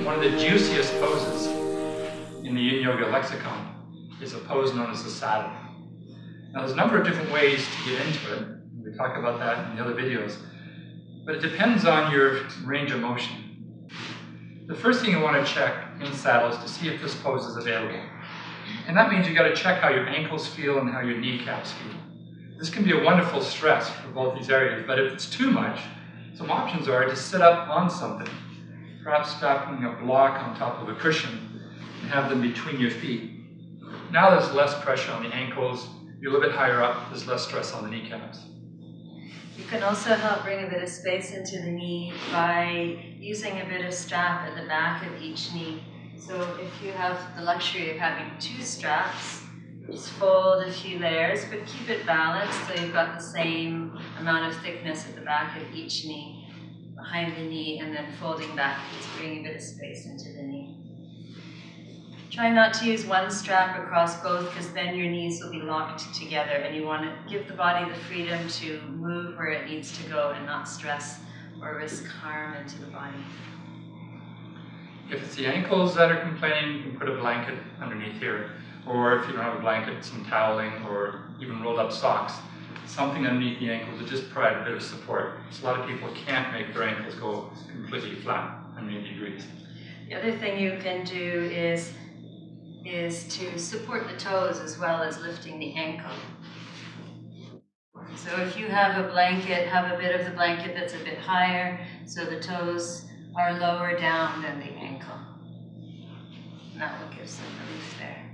one of the juiciest poses in the Yin Yoga lexicon is a pose known as the saddle. Now there's a number of different ways to get into it. We talk about that in the other videos. But it depends on your range of motion. The first thing you want to check in saddle is to see if this pose is available. And that means you got to check how your ankles feel and how your kneecaps feel. This can be a wonderful stress for both these areas, but if it's too much, some options are to sit up on something, perhaps strapping a block on top of a cushion and have them between your feet. Now there's less pressure on the ankles, you're a little bit higher up, there's less stress on the kneecaps. You can also help bring a bit of space into the knee by using a bit of strap at the back of each knee. So if you have the luxury of having 2 straps, just fold a few layers, but keep it balanced so you've got the same amount of thickness at the back of each knee, behind the knee, and then folding back, just bringing a bit of space into the knee. Try not to use one strap across both, because then your knees will be locked together, and you want to give the body the freedom to move where it needs to go and not stress or risk harm into the body. If it's the ankles that are complaining, you can put a blanket underneath here. Or if you don't have a blanket, some toweling or even rolled up socks. Something underneath the ankles to just provide a bit of support. So a lot of people can't make their ankles go completely flat 180 degrees. The other thing you can do is to support the toes as well as lifting the ankle. So if you have a blanket, have a bit of the blanket that's a bit higher, so the toes are lower down than the ankle. And that will give some relief there.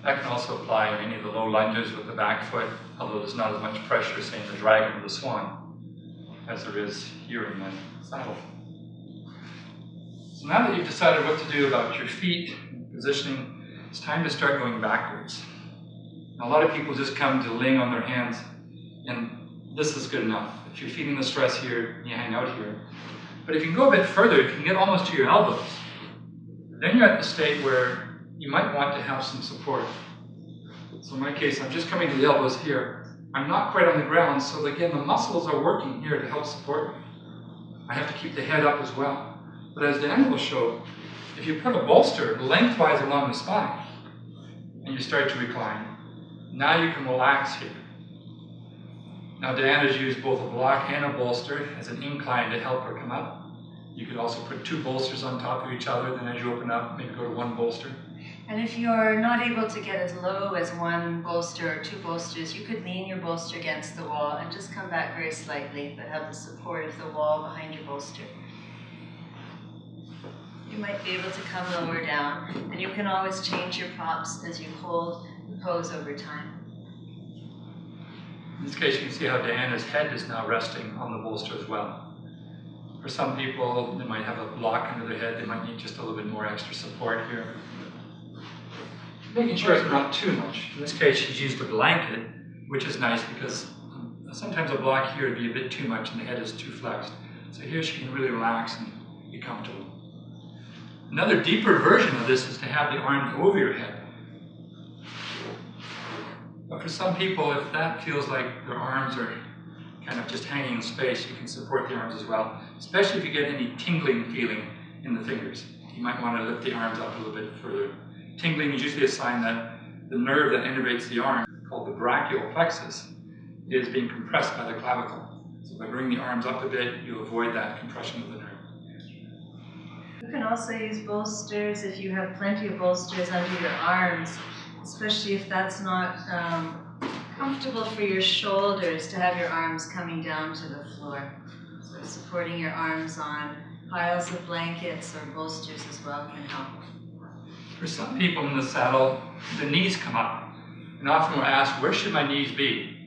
That can also apply in any of the low lunges with the back foot, although there's not as much pressure, say, in the dragon or the swan, as there is here in the saddle. So now that you've decided what to do about your feet and positioning, it's time to start going backwards. Now, a lot of people just come to laying on their hands, and this is good enough. If you're feeling the stress here, you hang out here. But if you can go a bit further, if you can get almost to your elbows, then you're at the state where you might want to have some support. So in my case, I'm just coming to the elbows here. I'm not quite on the ground, so again, the muscles are working here to help support me. I have to keep the head up as well. But as Dan will show, if you put a bolster lengthwise along the spine, and you start to recline, now you can relax here. Now Dan has used both a block and a bolster as an incline to help her come up. You could also put 2 bolsters on top of each other, then as you open up, maybe go to 1 bolster. And if you're not able to get as low as 1 bolster or 2 bolsters, you could lean your bolster against the wall and just come back very slightly, but have the support of the wall behind your bolster. You might be able to come lower down, and you can always change your props as you hold the pose over time. In this case, you can see how Diana's head is now resting on the bolster as well. For some people, they might have a block under their head, they might need just a little bit more extra support here. Making sure it's not too much. In this case, she's used a blanket, which is nice because sometimes a block here would be a bit too much and the head is too flexed. So here she can really relax and be comfortable. Another deeper version of this is to have the arms over your head. But for some people, if that feels like their arms are kind of just hanging in space, you can support the arms as well, especially if you get any tingling feeling in the fingers. You might want to lift the arms up a little bit further. Tingling is usually a sign that the nerve that innervates the arm, called the brachial plexus, is being compressed by the clavicle. So by bringing the arms up a bit, you avoid that compression of the nerve. You can also use bolsters if you have plenty of bolsters under your arms, especially if that's not comfortable for your shoulders to have your arms coming down to the floor. So supporting your arms on piles of blankets or bolsters as well can help. For some people in the saddle, the knees come up, and often we're asked, where should my knees be?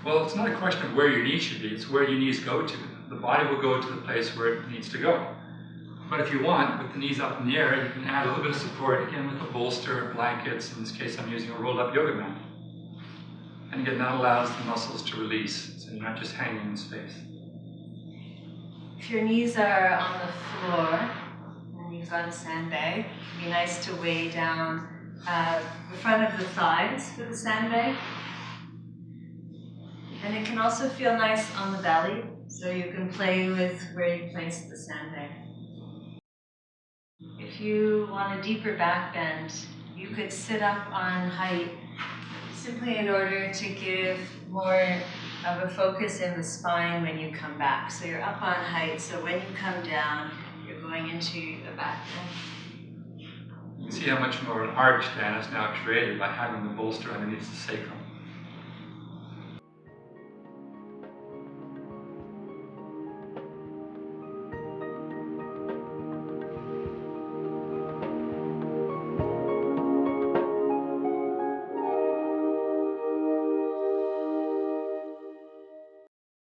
Well, it's not a question of where your knees should be, it's where your knees go to. The body will go to the place where it needs to go. But if you want, with the knees up in the air, you can add a little bit of support, again with a bolster, blankets. In this case, I'm using a rolled up yoga mat. And again, that allows the muscles to release, so you're not just hanging in space. If your knees are on the floor, and you've got a sandbag, it'd be nice to weigh down the front of the thighs with the sandbag. And it can also feel nice on the belly, So you can play with where you place the sandbag. If you want a deeper back bend, you could sit up on height simply in order to give more of a focus in the spine when you come back. So you're up on height, so when you come down, you're going into a back bend. You can see how much more an arch Dan is now created by having the bolster underneath the sacrum.